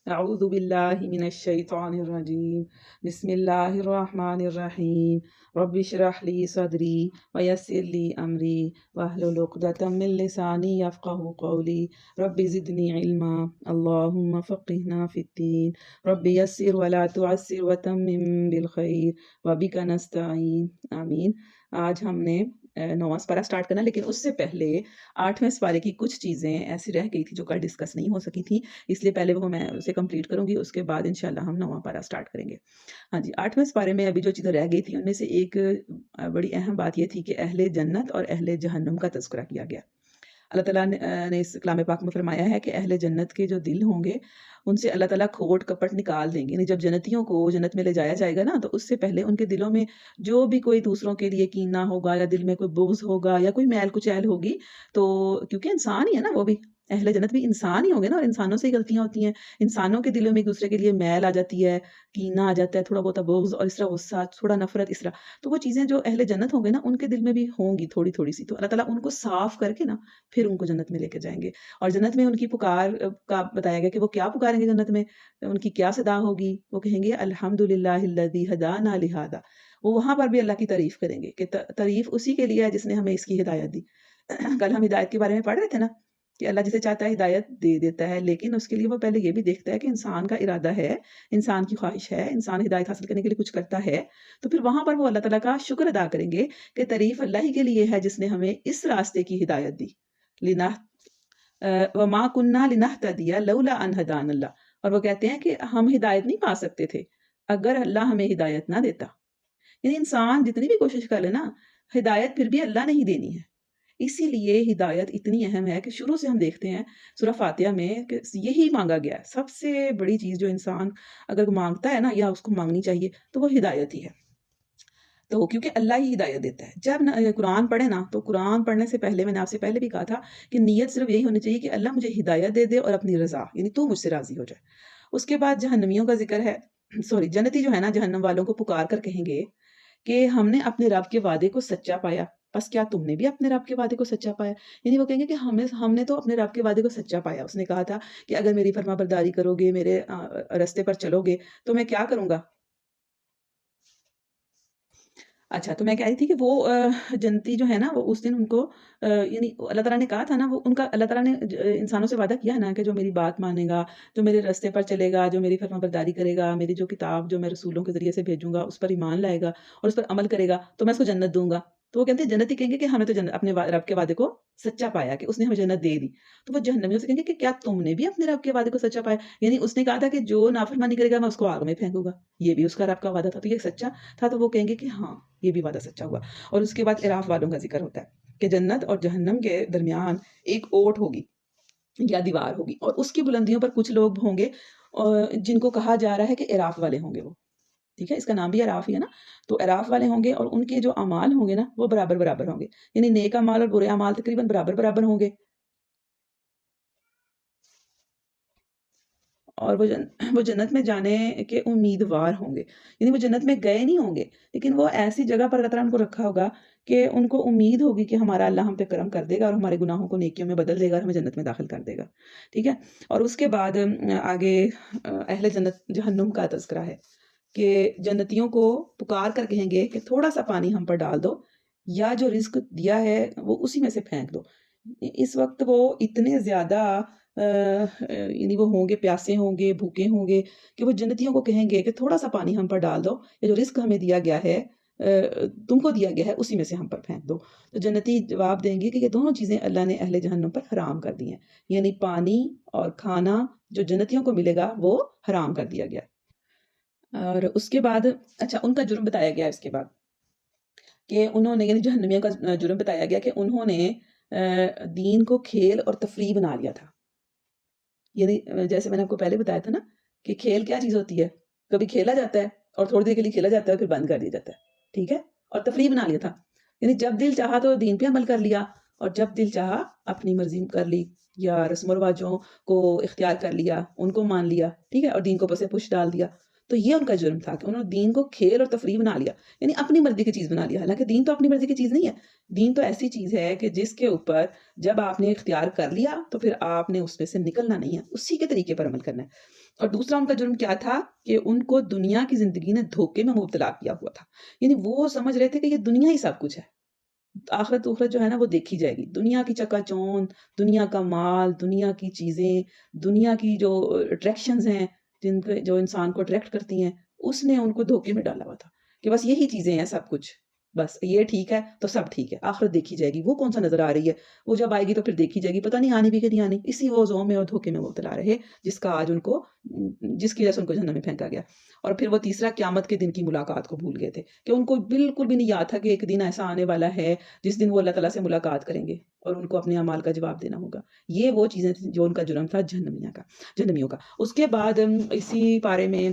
اعوذ باللہ من الشیطان الرجیم بسم اللہ الرحمن الرحیم رب اشرح لی صدری ویسر لی امری واحلل عقدۃ من لسانی یفقہوا قولی رب زدنی علما اللہم فقہنا فی الدین رب یسر ولا تعسر وتمم بالخیر وبک نستعین آمین۔ آج ہم نے 9واں سپارہ سٹارٹ کرنا، لیکن اس سے پہلے 8ویں سپارے کی کچھ چیزیں ایسی رہ گئی تھی جو کل ڈسکس نہیں ہو سکی تھی، اس لیے پہلے وہ میں اسے کمپلیٹ کروں گی، اس کے بعد انشاءاللہ ہم 9واں پارہ سٹارٹ کریں گے۔ ہاں جی، 8ویں سپارے میں ابھی جو چیزیں رہ گئی تھی ان میں سے ایک بڑی اہم بات یہ تھی کہ اہل جنت اور اہل جہنم کا تذکرہ کیا گیا۔ اللہ تعالیٰ نے اس کلام پاک میں فرمایا ہے کہ اہل جنت کے جو دل ہوں گے ان سے اللہ تعالیٰ کھوٹ کپٹ نکال دیں گے، یعنی جب جنتیوں کو جنت میں لے جایا جائے گا نا، تو اس سے پہلے ان کے دلوں میں جو بھی کوئی دوسروں کے لیے کینہ ہوگا یا دل میں کوئی بغض ہوگا یا کوئی میل کچیل ہوگی، تو کیونکہ انسان ہی ہے نا، وہ بھی اہل جنت بھی انسان ہی ہوں گے نا، اور انسانوں سے ہی غلطیاں ہوتی ہیں، انسانوں کے دلوں میں ایک دوسرے کے لیے میل آ جاتی ہے، کینہ آ جاتا ہے، تھوڑا بہت بغض اور اس طرح غصہ، تھوڑا نفرت، اس طرح تو وہ چیزیں جو اہل جنت ہوں گے نا ان کے دل میں بھی ہوں گی تھوڑی تھوڑی سی، تو اللہ تعالیٰ ان کو صاف کر کے نا پھر ان کو جنت میں لے کے جائیں گے۔ اور جنت میں ان کی پکار کا بتایا گیا کہ وہ کیا پکاریں گے جنت میں، ان کی کیا صدا ہوگی، وہ کہیں گے الحمدللہ الذی ہدانا لہذا، وہ وہاں پر بھی اللہ کی تعریف کریں گے کہ تعریف اسی کے لیے ہے جس نے ہمیں اس کی ہدایت دی۔ کل ہم ہدایت کے بارے میں پڑھ رہے تھے نا کہ اللہ جسے چاہتا ہے ہدایت دے دیتا ہے، لیکن اس کے لیے وہ پہلے یہ بھی دیکھتا ہے کہ انسان کا ارادہ ہے، انسان کی خواہش ہے، انسان ہدایت حاصل کرنے کے لیے کچھ کرتا ہے، تو پھر وہاں پر وہ اللہ تعالیٰ کا شکر ادا کریں گے کہ تعریف اللہ ہی کے لیے ہے جس نے ہمیں اس راستے کی ہدایت دی۔ وَمَا كُنَّا لِنَهْتَدِيَ لَوْلَا أَنْ هَدَانَ اللَّهُ، اور وہ کہتے ہیں کہ ہم ہدایت نہیں پا سکتے تھے اگر اللہ ہمیں ہدایت نہ دیتا۔ یعنی انسان جتنی بھی کوشش کر لے نا، ہدایت پھر بھی اللہ نے ہی دینی ہے۔ اسی لیے ہدایت اتنی اہم ہے کہ شروع سے ہم دیکھتے ہیں سورہ فاتحہ میں کہ یہی مانگا گیا ہے، سب سے بڑی چیز جو انسان اگر مانگتا ہے نا یا اس کو مانگنی چاہیے تو وہ ہدایت ہی ہے۔ تو کیونکہ اللہ ہی ہدایت دیتا ہے۔ جب قرآن پڑھے نا، تو قرآن پڑھنے سے پہلے میں نے آپ سے پہلے بھی کہا تھا کہ نیت صرف یہی ہونی چاہیے کہ اللہ مجھے ہدایت دے دے اور اپنی رضا، یعنی تو مجھ سے راضی ہو جائے۔ اس کے بعد جہنمیوں کا ذکر ہے، سوری جنتی جو ہے نا، جہنم والوں کو پکار کر کہیں گے کہ ہم نے اپنے رب کے وعدے کو سچا پایا، بس کیا تم نے بھی اپنے رب کے وعدے کو سچا پایا؟ یعنی وہ کہیں گے کہ ہم نے تو اپنے رب کے وعدے کو سچا پایا۔ اس نے کہا تھا کہ اگر میری فرما برداری کرو گے، میرے رستے پر چلو گے تو میں کیا کروں گا۔ اچھا، تو میں کہہ رہی تھی کہ وہ جنتی جو ہے نا، وہ اس دن ان کو یعنی اللہ تعالیٰ نے کہا تھا نا، وہ ان کا اللہ تعالیٰ نے انسانوں سے وعدہ کیا ہے نا کہ جو میری بات مانے گا، جو میرے راستے پر چلے گا، جو میری فرما برداری کرے گا، میری جو کتاب جو میں رسولوں کے ذریعے سے بھیجوں گا اس پر ایمان لائے گا اور اس پر عمل کرے گا تو میں اس کو جنت دوں گا۔ تو وہ کہتے ہیں، جنتی کہیں گے کہ ہمیں تو اپنے رب کے وعدے کو سچا پایا کہ اس نے ہمیں جنت دے دی۔ تو وہ جہنمیوں سے کہیں گے کہ کیا تم نے بھی اپنے رب کے وعدے کو سچا پایا؟ یعنی اس نے کہا تھا کہ جو نافرمانی کرے گا میں اس کو آگ میں پھینکوں گا، یہ بھی اس کا رب کا وعدہ تھا، تو یہ سچا تھا۔ تو وہ کہیں گے کہ ہاں، یہ بھی وعدہ سچا ہوا۔ اور اس کے بعد اعراف والوں کا ذکر ہوتا ہے کہ جنت اور جہنم کے درمیان ایک اوٹ ہوگی یا دیوار ہوگی، اور اس کی بلندیوں پر کچھ لوگ ہوں گے جن کو کہا جا رہا ہے کہ اعراف والے ہوں گے وہ، ٹھیک ہے، اس کا نام بھی اعراف ہی ہے نا۔ تو اعراف والے ہوں گے اور ان کے جو اعمال ہوں گے نا وہ برابر برابر ہوں گے، یعنی نیک اعمال اور برے اعمال تقریباً برابر برابر ہوں گے۔ اور وہ جنت میں جانے کے امیدوار ہوں گے، یعنی وہ جنت میں گئے نہیں ہوں گے، لیکن وہ ایسی جگہ پر اللہ تعالیٰ ان کو رکھا ہوگا کہ ان کو امید ہوگی کہ ہمارا اللہ ہم پہ کرم کر دے گا اور ہمارے گناہوں کو نیکیوں میں بدل دے گا اور ہمیں جنت میں داخل کر دے گا، ٹھیک ہے۔ اور اس کے بعد آگے اہل جنت جہنم کا تذکرہ ہے کہ جنتیوں کو پکار کر کہیں گے کہ تھوڑا سا پانی ہم پر ڈال دو، یا جو رزق دیا ہے وہ اسی میں سے پھینک دو۔ اس وقت وہ اتنے زیادہ یعنی وہ ہوں گے، پیاسے ہوں گے، بھوکے ہوں گے کہ وہ جنتیوں کو کہیں گے کہ تھوڑا سا پانی ہم پر ڈال دو، یا جو رزق ہمیں دیا گیا ہے، تم کو دیا گیا ہے، اسی میں سے ہم پر پھینک دو۔ تو جنتی جواب دیں گے کہ یہ دونوں چیزیں اللہ نے اہل جہنم پر حرام کر دی ہیں، یعنی پانی اور کھانا جو جنتیوں کو ملے گا وہ حرام کر دیا گیا۔ اور اس کے بعد اچھا، ان کا جرم بتایا گیا اس کے بعد کہ انہوں نے، یعنی جہنمیوں کا جرم بتایا گیا کہ انہوں نے دین کو کھیل اور تفریح بنا لیا تھا۔ یعنی جیسے میں نے آپ کو پہلے بتایا تھا نا کہ کھیل کیا چیز ہوتی ہے، کبھی کھیلا جاتا ہے اور تھوڑی دیر کے لیے کھیلا جاتا ہے پھر بند کر دیا جاتا ہے، ٹھیک ہے، اور تفریح بنا لیا تھا، یعنی جب دل چاہا تو دین پہ عمل کر لیا اور جب دل چاہا اپنی مرضی کر لی یا رسم و رواجوں کو اختیار کر لیا، ان کو مان لیا، ٹھیک ہے، اور دین کو پس پش ڈال دیا۔ تو یہ ان کا جرم تھا کہ انہوں نے دین کو کھیل اور تفریح بنا لیا، یعنی اپنی مرضی کی چیز بنا لیا. حالانکہ دین تو اپنی مرضی کی چیز نہیں ہے. دین تو ایسی چیز ہے کہ جس کے اوپر جب آپ نے اختیار کر لیا تو پھر آپ نے اس میں سے نکلنا نہیں ہے، اسی کے طریقے پر عمل کرنا ہے. اور دوسرا ان کا جرم کیا تھا کہ ان کو دنیا کی زندگی نے دھوکے میں مبتلا کیا ہوا تھا. یعنی وہ سمجھ رہے تھے کہ یہ دنیا ہی سب کچھ ہے، آخرت اخرت جو ہے نا وہ دیکھی جائے گی. دنیا کی چکا چوند، دنیا کا مال، دنیا کی چیزیں، دنیا کی جو اٹریکشنز ہیں جو انسان کو اٹریکٹ کرتی ہیں، اس نے ان کو دھوکے میں ڈالا ہوا تھا کہ بس یہی چیزیں ہیں سب کچھ، بس یہ ٹھیک ہے تو سب ٹھیک ہے، آخرت دیکھی جائے گی. وہ کون سا نظر آ رہی ہے؟ وہ جب آئے گی تو پھر دیکھی جائے گی، پتہ نہیں آنی بھی کہ نہیں آنی. اسی وہ زوم میں اور دھوکے میں مبتلا رہے جس کا آج ان کو، جس کی وجہ سے ان کو جہنم میں پھینکا گیا. اور پھر وہ تیسرا قیامت کے دن کی ملاقات کو بھول گئے تھے کہ ان کو بالکل بھی نہیں یاد تھا کہ ایک دن ایسا آنے والا ہے جس دن وہ اللہ تعالیٰ سے ملاقات کریں گے اور ان کو اپنے اعمال کا جواب دینا ہوگا. یہ وہ چیزیں تھیں جو ان کا جرم تھا جہنمیوں کا. اس کے بعد اسی پارے میں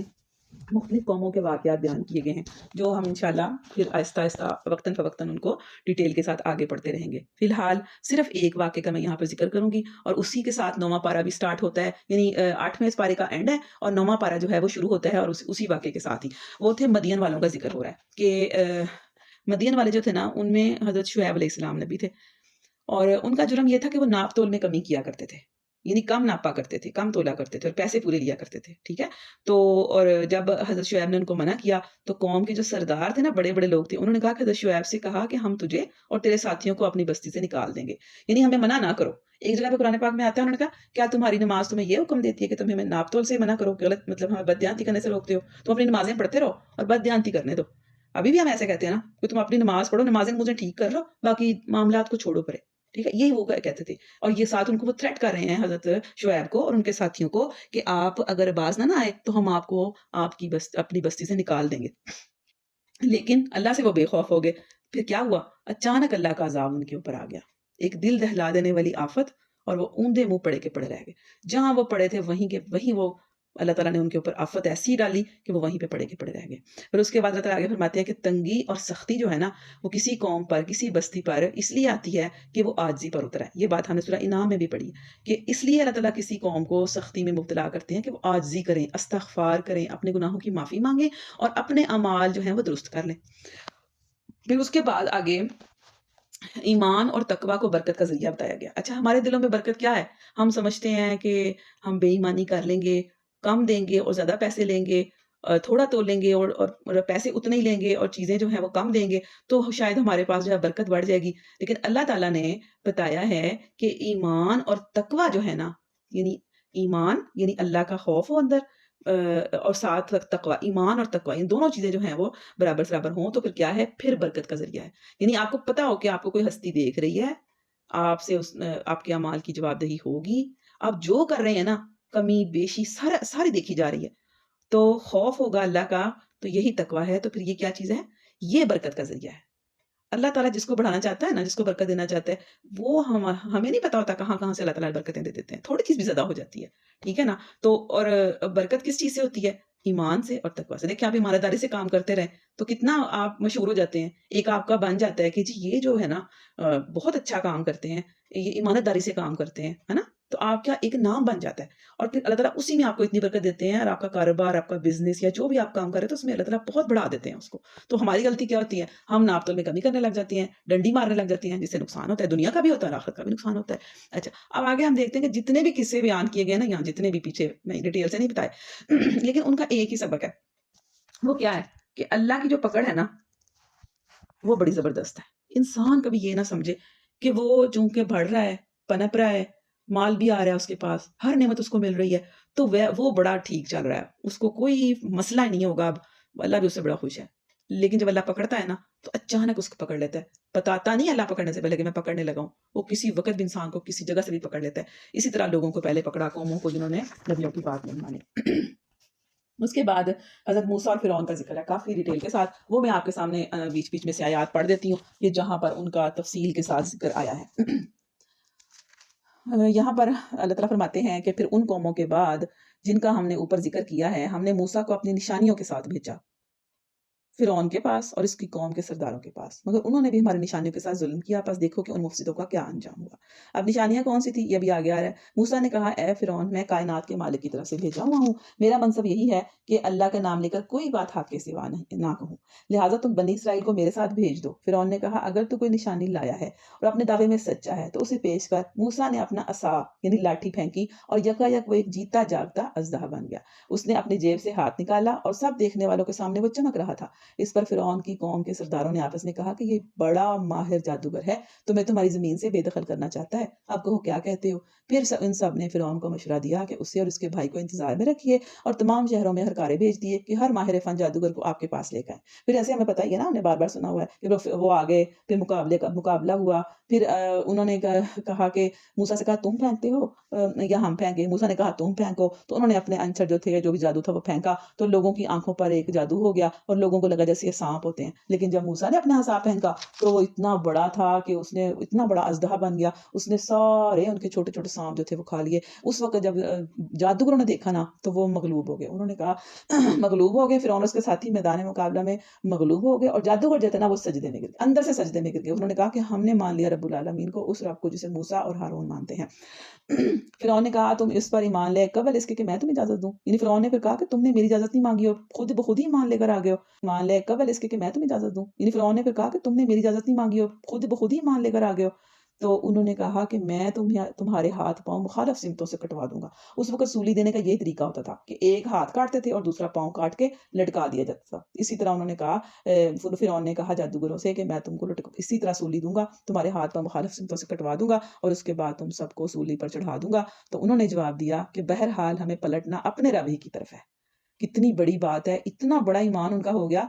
مختلف قوموں کے واقعات بیان کیے گئے ہیں جو ہم انشاءاللہ پھر آہستہ آہستہ وقتاً فوقتاً ان کو ڈیٹیل کے ساتھ آگے پڑھتے رہیں گے. فی الحال صرف ایک واقعے کا میں یہاں پر ذکر کروں گی اور اسی کے ساتھ 9واں پارہ بھی سٹارٹ ہوتا ہے، یعنی 8ویں اس پارے کا اینڈ ہے اور 9واں پارہ جو ہے وہ شروع ہوتا ہے اور اسی واقعے کے ساتھ ہی. وہ تھے مدین والوں کا ذکر ہو رہا ہے کہ مدین والے جو تھے نا ان میں حضرت شعیب علیہ السلام نبی تھے اور ان کا جرم یہ تھا کہ وہ ناپ تول میں کمی کیا کرتے تھے، یعنی کم ناپا کرتے تھے، کم تولا کرتے تھے اور پیسے پورے لیا کرتے تھے. ٹھیک ہے. تو اور جب حضرت شعیب نے ان کو منع کیا تو قوم کے جو سردار تھے نا، بڑے بڑے لوگ تھے، انہوں نے کہا کہ حضرت شعیب سے کہا کہ ہم تجھے اور تیرے ساتھیوں کو اپنی بستی سے نکال دیں گے، یعنی ہمیں منع نہ کرو. ایک جگہ پہ قرآن پاک میں آتا ہے، انہوں نے کہا کیا تمہاری نماز تمہیں یہ حکم دیتی ہے کہ تمہیں ناپ تول سے منع کرو، غلط مطلب ہمیں بددیانتی کرنے سے روکتے ہو، تم اپنی نمازیں پڑھتے رہو اور بددیانتی کرنے دو. ابھی بھی ہم ایسے کہتے ہیں نا کہ تم اپنی نماز پڑھو، نمازیں مجھے ٹھیک کر لو، باقی معاملات کو چھوڑو پرے. ٹھیک ہے. یہی وہ کہتے تھے اور یہ ساتھ ان کو وہ تھریٹ کر رہے ہیں حضرت شعیب کو اور ان کے ساتھیوں کو کہ آپ اگر باز نہ آئے تو ہم آپ کو اپنی بستی سے نکال دیں گے. لیکن اللہ سے وہ بے خوف ہو گئے. پھر کیا ہوا؟ اچانک اللہ کا عذاب ان کے اوپر آ گیا، ایک دل دہلا دینے والی آفت، اور وہ اوندے منہ پڑے کے پڑے رہ گئے. جہاں وہ پڑے تھے وہیں وہ اللہ تعالیٰ نے ان کے اوپر آفت ایسی ڈالی کہ وہ وہیں پہ پڑے کے پڑے رہ گئے. پھر اس کے بعد اللہ تعالیٰ آگے فرماتے ہیں کہ تنگی اور سختی جو ہے نا وہ کسی قوم پر، کسی بستی پر اس لیے آتی ہے کہ وہ عاجزی پر اترا ہے. یہ بات ہم نے سورہ انعام میں بھی پڑھی کہ اس لیے اللہ تعالیٰ کسی قوم کو سختی میں مبتلا کرتے ہیں کہ وہ عاجزی کریں، استغفار کریں، اپنے گناہوں کی معافی مانگیں اور اپنے اعمال جو ہیں وہ درست کر لیں. پھر اس کے بعد آگے ایمان اور تقوی کو برکت کا ذریعہ بتایا گیا. اچھا، ہمارے دلوں میں برکت کیا ہے؟ ہم سمجھتے ہیں کہ ہم بے ایمانی کر لیں گے، کم دیں گے اور زیادہ پیسے لیں گے، تھوڑا تو لیں گے اور پیسے اتنے ہی لیں گے اور چیزیں جو ہیں وہ کم دیں گے تو شاید ہمارے پاس جو ہے برکت بڑھ جائے گی. لیکن اللہ تعالیٰ نے بتایا ہے کہ ایمان اور تقوی جو ہے نا، یعنی ایمان یعنی اللہ کا خوف ہو اندر، اور ساتھ تقوی، ایمان اور تقوی ان دونوں چیزیں جو ہیں وہ برابر برابر ہوں تو پھر کیا ہے؟ پھر برکت کا ذریعہ ہے. یعنی آپ کو پتا ہو کہ آپ کو کوئی ہستی دیکھ رہی ہے، آپ سے آپ کے اعمال کی جواب دہی ہوگی، آپ جو کر رہے ہیں نا کمی بیشی ساری دیکھی جا رہی ہے، تو خوف ہوگا اللہ کا، تو یہی تقوی ہے. تو پھر یہ کیا چیز ہے؟ یہ برکت کا ذریعہ ہے. اللہ تعالیٰ جس کو بڑھانا چاہتا ہے نا، جس کو برکت دینا چاہتا ہے، وہ ہمیں نہیں پتا ہوتا کہاں سے اللہ تعالیٰ برکتیں دے دیتے ہیں، تھوڑی چیز بھی زیادہ ہو جاتی ہے. ٹھیک ہے نا. تو اور برکت کس چیز سے ہوتی ہے؟ ایمان سے اور تقوی سے. دیکھیں آپ ایمانداری سے کام کرتے رہیں تو کتنا آپ مشہور ہو جاتے ہیں. ایک آپ کا بن جاتا ہے کہ جی یہ جو ہے نا بہت اچھا کام کرتے ہیں، یہ ایمانداری سے کام کرتے ہیں، ہے نا. تو آپ کا ایک نام بن جاتا ہے اور پھر اللہ تعالیٰ اسی میں آپ کو اتنی برکت دیتے ہیں اور آپ کا کاروبار، آپ کا بزنس یا جو بھی آپ کام کر رہے ہیں تو اس میں اللہ تعالیٰ بہت بڑھا دیتے ہیں اس کو. تو ہماری غلطی کیا ہوتی ہے؟ ہم ناپ تول میں کمی کرنے لگ جاتے ہیں، ڈنڈی مارنے لگ جاتے ہیں، جس سے نقصان ہوتا ہے، دنیا کا بھی ہوتا ہے اور آخرت کا بھی نقصان ہوتا ہے. اچھا، اب آگے ہم دیکھتے ہیں کہ جتنے بھی قصے بیان کیے گئے نا یہاں، جتنے بھی پیچھے میں ڈیٹیل سے نہیں بتائے لیکن ان کا ایک ہی سبق ہے. وہ کیا ہے؟ کہ اللہ کی جو پکڑ ہے نا وہ بڑی زبردست ہے. انسان کبھی یہ نہ سمجھے کہ وہ چونکہ بڑھ رہا ہے، پنپ رہا ہے، مال بھی آ رہا ہے اس کے پاس، ہر نعمت اس کو مل رہی ہے تو وہ بڑا ٹھیک چل رہا ہے، اس کو کوئی مسئلہ ہی نہیں ہوگا، اب اللہ بھی اس سے بڑا خوش ہے. لیکن جب اللہ پکڑتا ہے نا تو اچانک اس کو پکڑ لیتا ہے. بتاتا نہیں اللہ پکڑنے سے پہلے کہ میں پکڑنے لگا ہوں، وہ کسی وقت بھی انسان کو کسی جگہ سے بھی پکڑ لیتا ہے. اسی طرح لوگوں کو پہلے پکڑا، قوموں کو جنہوں نے نبیوں کی بات نہیں مانی. اس کے بعد حضرت موسیٰ اور فرعون کا ذکر ہے کافی ڈیٹیل کے ساتھ، وہ میں آپ کے سامنے بیچ بیچ میں سے آیات پڑھ دیتی ہوں یہ جہاں پر ان کا تفصیل کے ساتھ ذکر آیا ہے. یہاں پر اللہ تعالیٰ فرماتے ہیں کہ پھر ان قوموں کے بعد جن کا ہم نے اوپر ذکر کیا ہے، ہم نے موسیٰ کو اپنی نشانیوں کے ساتھ بھیجا. فرعون کے پاس اور اس کی قوم کے سرداروں کے پاس، مگر انہوں نے بھی ہماری نشانیوں کے ساتھ ظلم کیا، پس دیکھو کہ ان مفسدوں کا کیا انجام ہوا۔ اب نشانیاں کون سی تھی یہ بھی آگے آ رہا ہے۔ موسیٰ نے کہا اے فرعون میں کائنات کے مالک کی طرف سے بھیجا ہوا ہوں، میرا منصب یہی ہے کہ اللہ کا نام لے کر کوئی بات حق کے سوا نہ کہوں، لہٰذا تم بنی اسرائیل کو میرے ساتھ بھیج دو۔ فرعون نے کہا اگر تو کوئی نشانی لایا ہے اور اپنے دعوے میں سچا ہے تو اسے پیش کر۔ موسیٰ نے اپنا عصا یعنی لاٹھی پھینکی اور یکا یک وہ ایک جیتا جاگتا اژدہا بن گیا۔ اس نے اپنی جیب سے ہاتھ نکالا اور سب دیکھنے والوں کے سامنے وہ چمک رہا تھا۔ اس پر فرعون کی قوم کے سرداروں نے آپس میں کہا کہ یہ بڑا ماہر جادوگر ہے، تمہیں تمہاری زمین سے بے دخل کرنا چاہتا ہے، اب کہو کیا کہتے ہو۔ پھر ان سب نے فرعون کو مشورہ دیا کہ اسے اور اس کے بھائی کو انتظار میں رکھیے اور تمام شہروں میں ہرکارے بھیج دیے کہ ہر ماہر فن جادوگر کو آپ کے پاس لے کے آئیں۔ پھر ایسے ہمیں پتہ ہی ہے نا، ہم نے بار بار سنا ہوا ہے کہ وہ آگے، پھر مقابلہ ہوا، پھر انہوں نے کہا کہ موسیٰ سے کہا تم پھینکتے ہو یا ہم پھینکیں؟ موسیٰ نے کہا تم پھینکو، تو انہوں نے اپنے عنصر جو تھے، جو بھی جادو تھا وہ پھینکا، تو لوگوں کی آنکھوں پر ایک جادو ہو گیا اور لوگوں کو لگا جیسے یہ سانپ ہوتے ہیں۔ لیکن جب موسیٰ نے اپنا عصا پھینکا تو وہ اتنا بڑا تھا کہ اس نے اتنا بڑا اژدہا بن گیا، اس نے سارے ان کے چھوٹے چھوٹے سانپ جو تھے وہ کھا لیے۔ اس وقت جب جادوگروں نے دیکھا نا تو وہ مغلوب ہو گئے، انہوں نے کہا مغلوب ہو گئے، فرعون اور اس کے ساتھی میدان مقابلہ میں مغلوب ہو گئے، اور جادوگر جو تھے نا وہ سجدے میں گر گئے، اندر سے سجدے میں گر گئے۔ انہوں نے کہا کہ ہم نے مان لیا رب العالمین کو، اس رب کو جسے موسیٰ اور ہارون مانتے ہیں۔ فرعون نے کہا تم اس پر ایمان لے قبل اس کے کہ میں تمہیں اجازت دوں، یعنی فرعون نے پھر کہا کہ تم نے میری اجازت نہیں مانگی اور خود بخود ہی ایمان لے کر آ گئے ہو۔ ایمان لے قبل اس کے کہ میں تمہیں اجازت دوں، یعنی فرعون نے پھر کہا کہ تم نے میری اجازت نہیں مانگی اور خود بخود ہی ایمان لے کر آ گئے ہو۔ تو انہوں نے کہا کہ میں تمہارے ہاتھ پاؤں مخالف سمتوں سے کٹوا دوں گا۔ اس وقت سولی دینے کا یہ طریقہ ہوتا تھا کہ ایک ہاتھ کاٹتے تھے اور دوسرا پاؤں کاٹ کے لٹکا دیا جاتا تھا۔ اسی طرح انہوں نے کہا، فرعون نے کہا جادوگروں سے کہ میں تم کو اسی طرح سولی دوں گا، تمہارے ہاتھ پاؤں مخالف سمتوں سے کٹوا دوں گا اور اس کے بعد تم سب کو سولی پر چڑھا دوں گا۔ تو انہوں نے جواب دیا کہ بہرحال ہمیں پلٹنا اپنے رب ہی کی طرف ہے۔ کتنی بڑی بات ہے، اتنا بڑا ایمان ان کا ہو گیا۔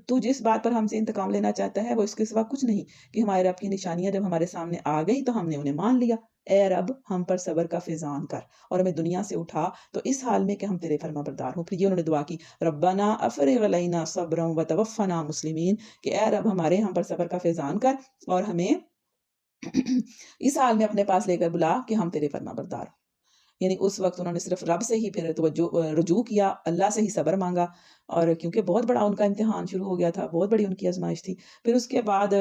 تو جس بات پر ہم سے انتقام لینا چاہتا ہے وہ اس کے سوا کچھ نہیں کہ ہمارے رب کی نشانیاں جب ہمارے سامنے آ گئی تو ہم نے انہیں مان لیا۔ اے رب ہم پر صبر کا فیضان کر اور ہمیں دنیا سے اٹھا تو اس حال میں کہ ہم تیرے فرما بردار ہوں۔ پھر یہ انہوں نے دعا کی ربنا افرغ علینا صبرا وتوفنا مسلمین، کہ اے رب ہم پر صبر کا فیضان کر اور ہمیں اس حال میں اپنے پاس لے کر بلا کہ ہم تیرے فرما بردار ہوں۔ یعنی اس وقت انہوں نے صرف رب سے ہی پھر رجوع کیا، اللہ سے ہی صبر مانگا، اور کیونکہ بہت بڑا ان کا امتحان شروع ہو گیا تھا، بہت بڑی ان کی آزمائش تھی۔ پھر اس کے بعد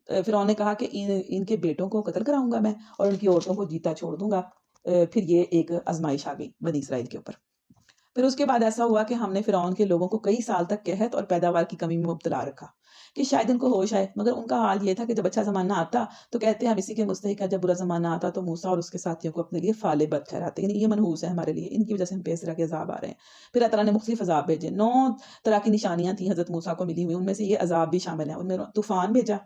فرعون نے کہا کہ ان کے بیٹوں کو قتل کراؤں گا میں اور ان کی عورتوں کو جیتا چھوڑ دوں گا۔ پھر یہ ایک آزمائش آ گئی بنی اسرائیل کے اوپر۔ پھر اس کے بعد ایسا ہوا کہ ہم نے فرعون کے لوگوں کو کئی سال تک قحط اور پیداوار کی کمی میں مبتلا رکھا کہ شاید ان کو ہوش آئے، مگر ان کا حال یہ تھا کہ جب اچھا زمانہ آتا تو کہتے ہیں ہم اسی کے مستحق ہیں، جب برا زمانہ آتا تو موسیٰ اور اس کے ساتھیوں کو اپنے لیے فال بد ٹھہراتے، یعنی یہ منحوس ہے ہمارے لیے، ان کی وجہ سے ہم پہ اس طرح کے عذاب آ رہے ہیں۔ پھر اللہ تعالیٰ نے مختلف عذاب بھیجے، 9 طرح کی نشانیاں تھیں حضرت موسیٰ کو ملی ہوئی، ان میں سے یہ عذاب بھی شامل ہیں۔ ان میں طوفان بھیجا،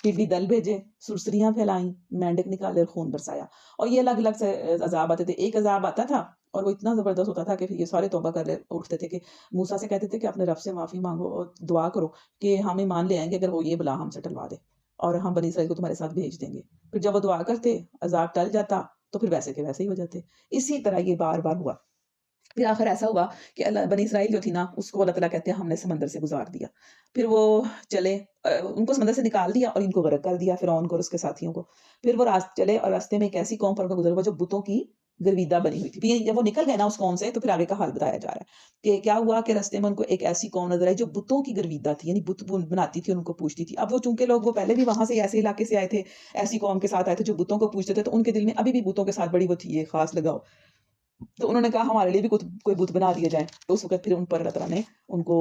ٹڈی دل بھیجے، سرسریاں پھیلائیں، مینڈک نکالے اور خون برسایا، اور یہ الگ الگ سے عذاب آتے تھے۔ ایک عذاب آتا تھا اور وہ اتنا زبردست ہوتا تھا کہ یہ سارے توبہ کر اٹھتے تھے کہ موسیٰ سے کہتے تھے کہ اپنے رب سے معافی مانگو اور دعا کرو کہ ہم ایمان لے آئیں گے اگر وہ یہ بلا ہم سے ٹلوا دے اور ہم بنی اسرائیل کو تمہارے ساتھ بھیج دیں گے۔ پھر جب وہ دعا کرتے عذاب ٹل جاتا تو پھر ویسے کے ویسے ہی ہو جاتے۔ اسی طرح یہ بار بار ہوا۔ پھر آخر ایسا ہوا کہ بنی اسرائیل جو تھی نا اس کو اللہ تعالیٰ کہتے ہیں ہم نے سمندر سے گزار دیا۔ پھر وہ چلے، ان کو سمندر سے نکال دیا اور ان کو غرق کر دیا، فرعون کو اور اس کے ساتھیوں کو۔ پھر وہ چلے اور راستے میں ایک ایسی قوم پر گزر ہوا جو بتوں کی گرویدہ بنی ہوئی تھی۔ جب وہ نکل گئے نا اس قوم سے تو پھر آگے کا حال بتایا جا رہا ہے کہ کیا ہوا کہ راستے میں ان کو ایک ایسی قوم نظر آئی جو بتوں کی گرویدہ تھی، یعنی بت بناتی تھی، ان کو پوجتی تھی۔ اب وہ چونکہ لوگ وہ پہلے بھی وہاں سے ایسے علاقے سے آئے تھے، ایسی قوم کے ساتھ آئے تھے جو بتوں کو پوجتے تھے، تو ان کے دل میں ابھی بھی بتوں کے ساتھ بڑی وہ تھی، یہ خاص لگاؤ۔ تو انہوں نے کہا ہمارے لیے بھی کوئی بت بنا دیا جائے۔ تو اس وقت پھر ان پر اللہ تعالیٰ نے ان کو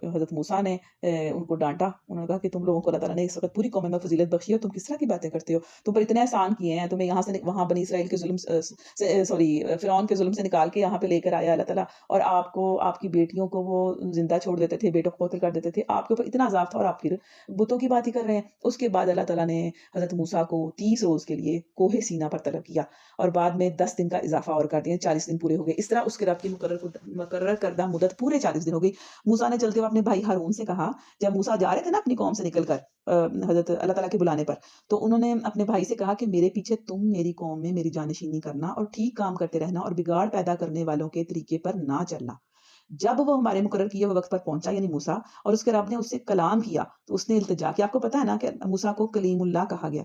حضرت موسیٰ نے ان کو ڈانٹا۔ انہوں نے کہا کہ تم لوگوں کو اللہ تعالیٰ نے اس وقت پوری قوم میں فضیلت بخشی ہے، تم کس طرح کی باتیں کرتے ہو؟ تم پر اتنے احسان کیے ہیں، تمہیں یہاں سے وہاں بنی اسرائیل کے ظلم فرعون کے ظلم سے نکال کے یہاں پہ لے کر آیا اللہ تعالیٰ، اور آپ کو آپ کی بیٹیوں کو وہ زندہ چھوڑ دیتے تھے، بیٹوں کو قتل کر دیتے تھے، آپ کے اوپر اتنا عذاب تھا اور آپ پھر بتوں کی بات ہی کر رہے ہیں۔ اس کے بعد اللہ تعالیٰ نے حضرت موسیٰ کو 30 روز کے لیے کوہ سینا پر طلب کیا اور بعد میں 10 دن کا اضافہ اور کر دیا، 40 دن پورے ہو گئے۔ اس طرح اس کے رب کی مقرر کردہ مدت پورے 40 دن ہو گئی۔ موسیٰ نے چلتے ہوئے اپنے بھائی ہارون سے کہا، جب موسیٰ جا رہے تھے نا اپنی قوم سے نکل کر حضرت اللہ تعالیٰ کے بلانے پر، تو انہوں نے اپنے بھائی سے کہا کہ میرے پیچھے تم میری قوم میں میری جانشینی کرنا اور ٹھیک کام کرتے رہنا اور بگاڑ پیدا کرنے والوں کے طریقے پر نہ چلنا۔ جب وہ ہمارے مقرر کیے ہوئے وقت پر پہنچا یعنی موسیٰ، اور اس کے رب نے اس سے کلام کیا تو اس نے التجا کیا۔ آپ کو پتا ہے نا کہ موسیٰ کو کلیم اللہ کہا گیا،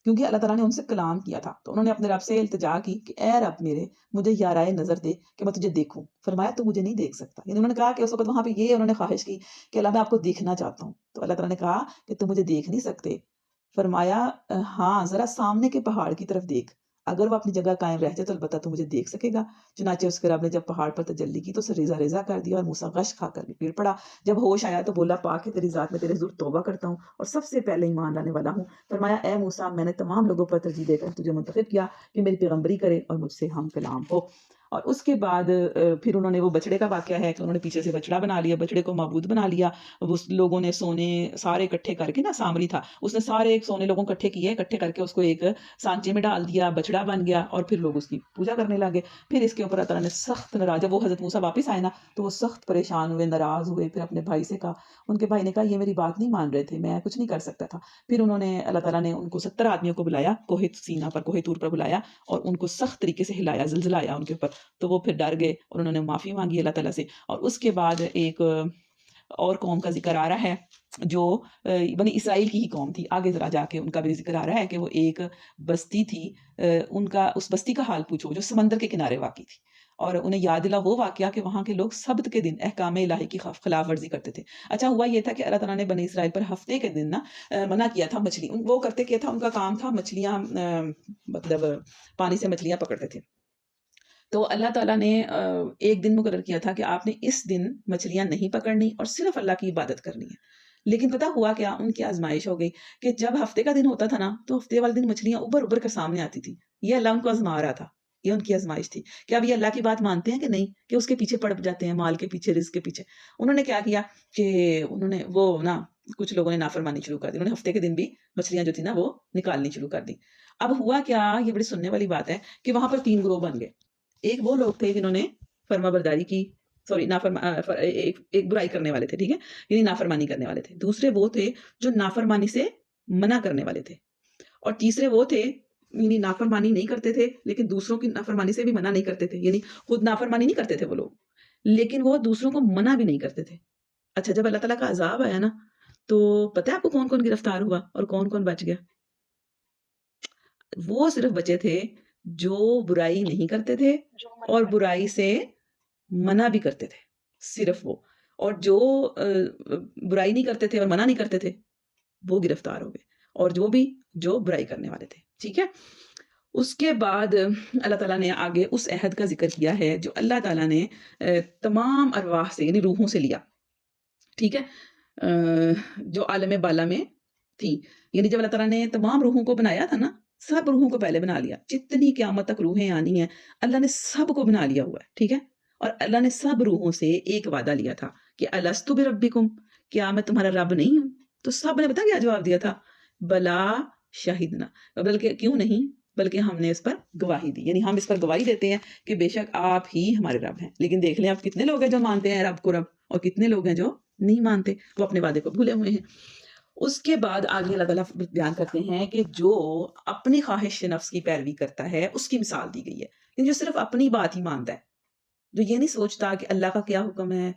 کیونکہ اللہ تعالیٰ نے ان سے کلام کیا تھا، تو انہوں نے اپنے رب سے التجا کی کہ اے رب میرے، مجھے یارائے نظر دے کہ میں تجھے دیکھوں۔ فرمایا تو مجھے نہیں دیکھ سکتا، یعنی انہوں نے کہا کہ اس وقت وہاں پہ یہ انہوں نے خواہش کی کہ اللہ میں آپ کو دیکھنا چاہتا ہوں، تو اللہ تعالیٰ نے کہا کہ تم مجھے دیکھ نہیں سکتے۔ فرمایا ہاں ذرا سامنے کے پہاڑ کی طرف دیکھ، اگر وہ اپنی جگہ قائم رہ جائے تو البتہ تو مجھے دیکھ سکے گا۔ چنانچہ اس کے رب نے جب پہاڑ پر تجلی کی تو اسے ریزہ ریزہ کر دیا اور موسیٰ غش کھا کر گر پڑا۔ جب ہوش آیا تو بولا پاک ہے تیری ذات، میں تیرے حضور توبہ کرتا ہوں اور سب سے پہلے ایمان لانے والا ہوں۔ فرمایا اے موسیٰ، میں نے تمام لوگوں پر ترجیح دے کر تجھے منتخب کیا کہ میری پیغمبری کرے اور مجھ سے ہم کلام ہو۔ اور اس کے بعد پھر انہوں نے وہ بچڑے کا واقعہ ہے کہ انہوں نے پیچھے سے بچڑا بنا لیا، بچڑے کو معبود بنا لیا۔ وہ لوگوں نے سونے سارے اکٹھے کر کے نا، سامری تھا، اس نے سارے سونے لوگوں اکٹھے کیے، اکٹھے کر کے اس کو ایک سانچے میں ڈال دیا، بچڑا بن گیا اور پھر لوگ اس کی پوجا کرنے لگے۔ پھر اس کے اوپر اللہ تعالیٰ نے سخت ناراض، جب وہ حضرت موسیٰ واپس آئے نا تو وہ سخت پریشان ہوئے، ناراض ہوئے، پھر اپنے بھائی سے کہا، ان کے بھائی نے کہا یہ میری بات نہیں مان رہے تھے، میں کچھ نہیں کر سکتا تھا۔ پھر انہوں نے اللہ تعالیٰ نے ان کو 70 آدمیوں کو بلایا، کوہ سینا پر، کوہ طور پر بلایا اور ان کو سخت طریقے سے ہلایا، زلزلہ آیا ان کے اوپر، تو وہ پھر ڈر گئے اور انہوں نے معافی مانگی اللہ تعالیٰ سے۔ اور اس کے بعد ایک اور قوم کا ذکر آ رہا ہے جو بنی اسرائیل کی ہی قوم تھی، آگے ذرا جا کے ان کا بھی ذکر آ رہا ہے کہ وہ ایک بستی تھی، ان کا اس بستی کا حال پوچھو جو سمندر کے کنارے واقع تھی، اور انہیں یاد دلا وہ واقعہ کہ وہاں کے لوگ سبت کے دن احکام الہی کی خلاف ورزی کرتے تھے۔ اچھا ہوا یہ تھا کہ اللہ تعالیٰ نے بنی اسرائیل پر ہفتے کے دن نا منع کیا تھا مچھلی، وہ کرتے کیا تھا، ان کا کام تھا مچھلیاں، مطلب پانی سے مچھلیاں پکڑتے تھے۔ تو اللہ تعالیٰ نے ایک دن مقرر کیا تھا کہ آپ نے اس دن مچھلیاں نہیں پکڑنی اور صرف اللہ کی عبادت کرنی ہے۔ لیکن پتہ ہوا کیا، ان کی آزمائش ہو گئی کہ جب ہفتے کا دن ہوتا تھا نا تو ہفتے والے دن مچھلیاں ابھر ابھر کر سامنے آتی تھی، یہ اللہ ان کو آزما رہا تھا، یہ ان کی آزمائش تھی کہ اب یہ اللہ کی بات مانتے ہیں کہ نہیں، کہ اس کے پیچھے پڑ جاتے ہیں، مال کے پیچھے، رزق کے پیچھے۔ انہوں نے کیا کیا کہ انہوں نے وہ نا، کچھ لوگوں نے نافرمانی شروع کر دی، انہوں نے ہفتے کے دن بھی مچھلیاں جو تھی نا وہ نکالنی شروع کر دی۔ اب ہوا کیا، یہ بڑی سننے والی بات ہے کہ وہاں پر 3 گروہ بن گئے۔ ایک وہ لوگ تھے جنہوں نے فرما برداری کی، ایک برائی کرنے والے تھے، ٹھیک ہے، یعنی نافرمانی کرنے والے تھے۔ دوسرے وہ تھے جو نافرمانی سے منع کرنے والے تھے، اور تیسرے وہ تھے یعنی نافرمانی نہیں کرتے تھے لیکن دوسروں کی نافرمانی سے بھی منع نہیں کرتے تھے، یعنی خود نافرمانی نہیں کرتے تھے وہ لوگ لیکن وہ دوسروں کو منع بھی نہیں کرتے تھے۔ اچھا جب اللہ تعالیٰ کا عذاب آیا نا تو پتہ ہے آپ کو کون کون گرفتار ہوا اور کون کون بچ گیا؟ وہ صرف بچے تھے جو برائی نہیں کرتے تھے اور برائی سے منع بھی کرتے تھے، صرف وہ، اور جو برائی نہیں کرتے تھے اور منع نہیں کرتے تھے وہ گرفتار ہو گئے، اور جو برائی کرنے والے تھے، ٹھیک ہے۔ اس کے بعد اللہ تعالیٰ نے آگے اس عہد کا ذکر کیا ہے جو اللہ تعالیٰ نے تمام ارواح سے یعنی روحوں سے لیا، ٹھیک ہے، جو عالم بالا میں تھی، یعنی جب اللہ تعالیٰ نے تمام روحوں کو بنایا تھا نا، سب روحوں کو پہلے بنا لیا، جتنی قیامت تک روحیں آنی ہیں اللہ نے سب کو بنا لیا ہوا ہے، ٹھیک ہے۔ اور اللہ نے سب روحوں سے ایک وعدہ لیا تھا کہ الست بربکم، کیا میں تمہارا رب نہیں ہوں؟ تو سب نے پتا کیا جواب دیا تھا، بلا شہدنا، بلکہ کیوں نہیں، بلکہ ہم نے اس پر گواہی دی، یعنی ہم اس پر گواہی دیتے ہیں کہ بے شک آپ ہی ہمارے رب ہیں۔ لیکن دیکھ لیں اب کتنے لوگ ہیں جو مانتے ہیں رب کو رب، اور کتنے لوگ ہیں جو نہیں مانتے، وہ اپنے وعدے کو بھولے ہوئے ہیں۔ اس کے بعد آگے اللہ تعالیٰ بیان کرتے ہیں کہ جو اپنی خواہش نفس کی پیروی کرتا ہے اس کی مثال دی گئی ہے، یعنی جو صرف اپنی بات ہی مانتا ہے، جو یہ نہیں سوچتا کہ اللہ کا کیا حکم ہے،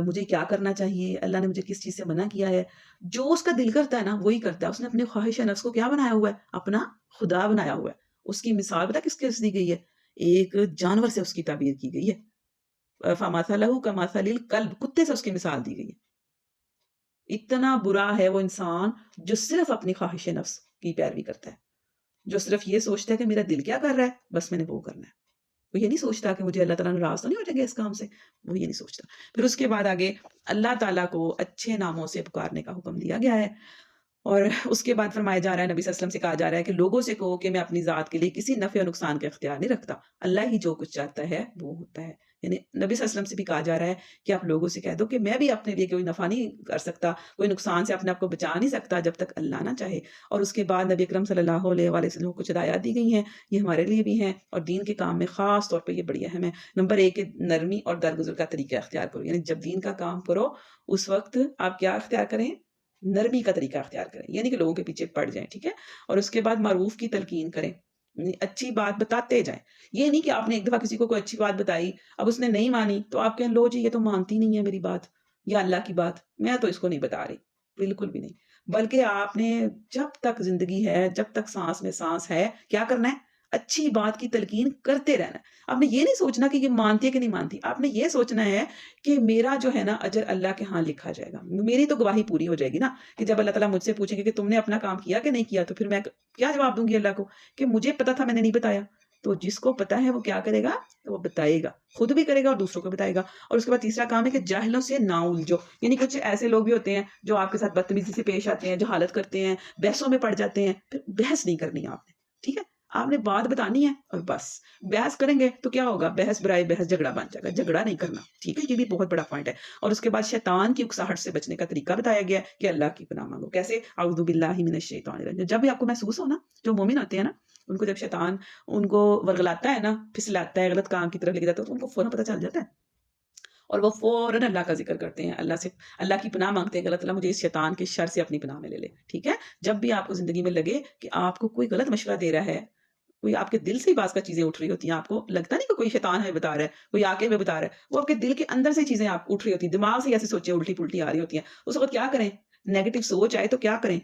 مجھے کیا کرنا چاہیے، اللہ نے مجھے کس چیز سے منع کیا ہے، جو اس کا دل کرتا ہے نا وہی کرتا ہے۔ اس نے اپنے خواہش نفس کو کیا بنایا ہوا ہے، اپنا خدا بنایا ہوا ہے۔ اس کی مثال پتہ کس کے دی گئی ہے، ایک جانور سے اس کی تعبیر کی گئی ہے، فَمَثَلُهُ كَمَثَلِ الْكَلْبِ، کتے سے اس کی مثال دی گئی ہے۔ اتنا برا ہے وہ انسان جو صرف اپنی خواہش نفس کی پیروی کرتا ہے، جو صرف یہ سوچتا ہے کہ میرا دل کیا کر رہا ہے بس میں نے وہ کرنا ہے، وہ یہ نہیں سوچتا کہ مجھے اللہ تعالیٰ ناراض تو نہیں ہو جائے گا اس کام سے، وہ یہ نہیں سوچتا۔ پھر اس کے بعد آگے اللہ تعالیٰ کو اچھے ناموں سے پکارنے کا حکم دیا گیا ہے، اور اس کے بعد فرمایا جا رہا ہے، نبی صلی اللہ علیہ وسلم سے کہا جا رہا ہے کہ لوگوں سے کہو کہ میں اپنی ذات کے لیے کسی نفع و نقصان کا اختیار نہیں رکھتا، اللہ ہی جو کچھ چاہتا ہے وہ ہوتا ہے۔ یعنی نبی صلی اللہ علیہ وسلم سے بھی کہا جا رہا ہے کہ آپ لوگوں سے کہہ دو کہ میں بھی اپنے لیے کوئی نفع نہیں کر سکتا، کوئی نقصان سے اپنے آپ کو بچا نہیں سکتا جب تک اللہ نہ چاہے۔ اور اس کے بعد نبی اکرم صلی اللہ علیہ وآلہ وسلم کو کچھ ہدایات دی گئی ہیں، یہ ہمارے لیے بھی ہیں، اور دین کے کام میں خاص طور پہ یہ بڑی اہم ہے۔ نمبر 1 نرمی اور درگزر کا طریقہ اختیار کرو، یعنی جب دین کا کام کرو اس وقت آپ کیا اختیار کریں، نرمی کا طریقہ اختیار کریں، یعنی کہ لوگوں کے پیچھے پڑ جائیں، ٹھیک ہے۔ اور اس کے بعد معروف کی تلقین کریں، یعنی اچھی بات بتاتے جائیں، یہ نہیں کہ آپ نے ایک دفعہ کسی کو کوئی اچھی بات بتائی، اب اس نے نہیں مانی تو آپ کہیں لو جی یہ تو مانتی نہیں ہے میری بات یا اللہ کی بات، میں تو اس کو نہیں بتا رہی، بالکل بھی نہیں، بلکہ آپ نے جب تک زندگی ہے، جب تک سانس میں سانس ہے، کیا کرنا ہے؟ اچھی بات کی تلقین کرتے رہنا ہے۔ آپ نے یہ نہیں سوچنا کہ یہ مانتی ہے کہ نہیں مانتی، آپ نے یہ سوچنا ہے کہ میرا جو ہے نا اجر اللہ کے ہاں لکھا جائے گا، میری تو گواہی پوری ہو جائے گی نا، کہ جب اللہ تعالیٰ مجھ سے پوچھیں گے کہ تم نے اپنا کام کیا کہ نہیں کیا، تو پھر میں کیا جواب دوں گی اللہ کو کہ مجھے پتا تھا میں نے نہیں بتایا۔ تو جس کو پتا ہے وہ کیا کرے گا؟ وہ بتائے گا، خود بھی کرے گا اور دوسروں کو بتائے گا۔ اور اس کے بعد تیسرا کام ہے کہ جاہلوں سے نہ الجھو، یعنی کچھ ایسے لوگ بھی ہوتے ہیں جو آپ کے ساتھ بدتمیزی سے پیش آتے ہیں، جو حالت کرتے ہیں، بحثوں میں پڑ جاتے ہیں، پھر بحث نہیں کرنی آپ نے، ٹھیک ہے؟ آپ نے بات بتانی ہے اور بس بحث کریں گے تو کیا ہوگا؟ بحث برائے بحث جھگڑا بن جائے گا، جھگڑا نہیں کرنا، ٹھیک ہے؟ یہ بھی بہت بڑا پوائنٹ ہے۔ اور اس کے بعد شیطان کی اکساہٹ سے بچنے کا طریقہ بتایا گیا ہے کہ اللہ کی پناہ مانگو، کیسے؟ اعوذ باللہ من الشیطان الرجیم۔ جب بھی آپ کو محسوس ہو نا، جو مومن ہوتے ہیں نا، ان کو جب شیطان ان کو ورغلاتا ہے نا، پھسلاتا ہے، غلط کام کی طرف لے کے جاتا ہے، تو ان کو فوراً پتہ چل جاتا ہے اور وہ فوراً اللہ کا ذکر کرتے ہیں، اللہ سے اللہ کی پناہ مانگتے ہیں کہ اللہ تعالیٰ مجھے اس شیطان کے شر سے اپنی پناہ میں لے لے، ٹھیک ہے؟ جب بھی آپ کو زندگی میں لگے کہ آپ کو کوئی غلط مشورہ دے رہا ہے، کوئی آپ کے دل سے ہی بعض کا چیزیں اٹھ رہی ہوتی ہیں، آپ کو لگتا نہیں کہ کوئی شیطان ہمیں بتا رہا ہے، کوئی آ کے ہمیں بتا رہا ہے، وہ آپ کے دل کے اندر سے چیزیں آپ اٹھ رہی ہوتی ہیں، دماغ سے ایسی سوچیں الٹی پلٹی آ رہی ہوتی ہیں، اس وقت کیا کریں؟ نیگیٹو سوچ آئے تو کیا کریں؟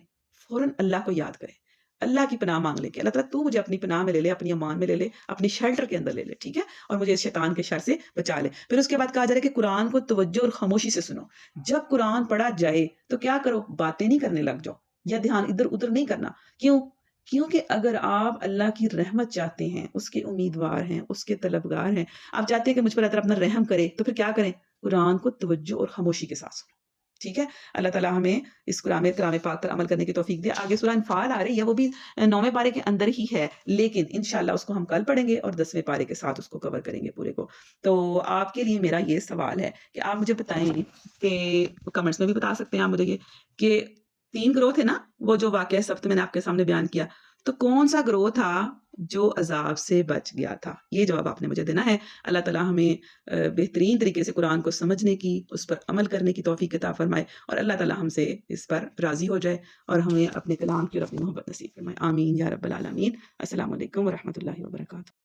فوراً اللہ کو یاد کریں، اللہ کی پناہ مانگ لے کہ اللہ تعالیٰ تو مجھے اپنی پناہ میں لے لے، اپنی امان میں لے لے، اپنی شیلٹر کے اندر لے لے، ٹھیک ہے؟ اور مجھے اس شیطان کے شر سے بچا لے۔ پھر اس کے بعد کہا جا رہا ہے کہ قرآن کو توجہ اور خاموشی سے سنو۔ جب قرآن پڑھا جائے تو کیا کرو؟ باتیں نہیں کرنے لگ جاؤ یا دھیان ادھر ادھر نہیں کرنا۔ کیوں؟ کیونکہ اگر آپ اللہ کی رحمت چاہتے ہیں، اس کے امیدوار ہیں، اس کے طلبگار ہیں، آپ چاہتے ہیں کہ مجھ پر اللہ تعالیٰ اپنا رحم کرے، تو پھر کیا کریں؟ قرآن کو توجہ اور خاموشی کے ساتھ سنو، ٹھیک ہے؟ اللہ تعالیٰ ہمیں اس کلام پاک پر عمل کرنے کی توفیق دے۔ آگے سورہ انفال آ رہی ہے، وہ بھی 9ویں پارے کے اندر ہی ہے، لیکن انشاءاللہ اس کو ہم کل پڑھیں گے اور 10ویں پارے کے ساتھ اس کو کور کریں گے پورے کو۔ تو آپ کے لیے میرا یہ سوال ہے کہ آپ مجھے بتائیں کہ کمنٹس میں بھی بتا سکتے ہیں آپ مجھے یہ کہ 3 گروہ تھے نا، وہ جو واقعہ سبت میں نے آپ کے سامنے بیان کیا، تو کون سا گروہ تھا جو عذاب سے بچ گیا تھا؟ یہ جواب آپ نے مجھے دینا ہے۔ اللہ تعالیٰ ہمیں بہترین طریقے سے قرآن کو سمجھنے کی، اس پر عمل کرنے کی توفیق عطا فرمائے، اور اللہ تعالیٰ ہم سے اس پر راضی ہو جائے اور ہمیں اپنے کلام کی اور اپنی محبت نصیب فرمائے۔ آمین یا رب العالمین۔ السلام علیکم ورحمۃ اللہ وبرکاتہ۔